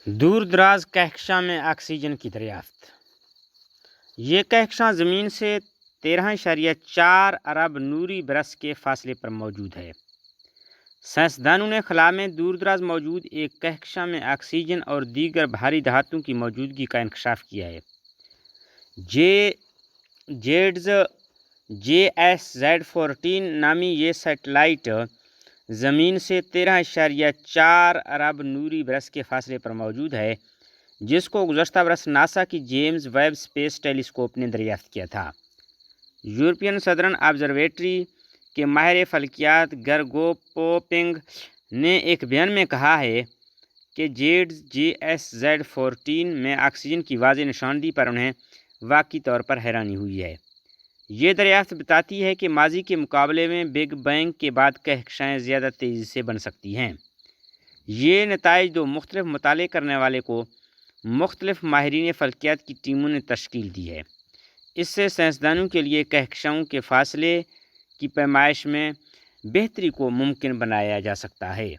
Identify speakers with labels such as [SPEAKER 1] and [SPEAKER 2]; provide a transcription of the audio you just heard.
[SPEAKER 1] دور دراز کہکشاں میں آکسیجن کی دریافت۔ یہ کہکشاں زمین سے 13.4 ارب نوری برس کے فاصلے پر موجود ہے۔ سائنسدانوں نے خلا میں دور دراز موجود ایک کہکشاں میں آکسیجن اور دیگر بھاری دھاتوں کی موجودگی کا انکشاف کیا ہے۔ جیڈز JSZ-14 نامی یہ سیٹلائٹ زمین سے 13.4 ارب نوری برس کے فاصلے پر موجود ہے، جس کو گزشتہ برس ناسا کی جیمز ویب اسپیس ٹیلیسکوپ نے دریافت کیا تھا۔ یورپین سدرن آبزرویٹری کے ماہر فلکیات گرگو پوپنگ نے ایک بیان میں کہا ہے کہ جیڈز JSZ-14 میں آکسیجن کی واضح نشاندہی پر انہیں واقعی طور پر حیرانی ہوئی ہے۔ یہ دریافت بتاتی ہے کہ ماضی کے مقابلے میں بگ بینگ کے بعد کہکشائیں زیادہ تیزی سے بن سکتی ہیں۔ یہ نتائج دو مختلف مطالعے کرنے والے کو مختلف ماہرین فلکیات کی ٹیموں نے تشکیل دی ہے۔ اس سے سائنسدانوں کے لیے کہکشاؤں کے فاصلے کی پیمائش میں بہتری کو ممکن بنایا جا سکتا ہے۔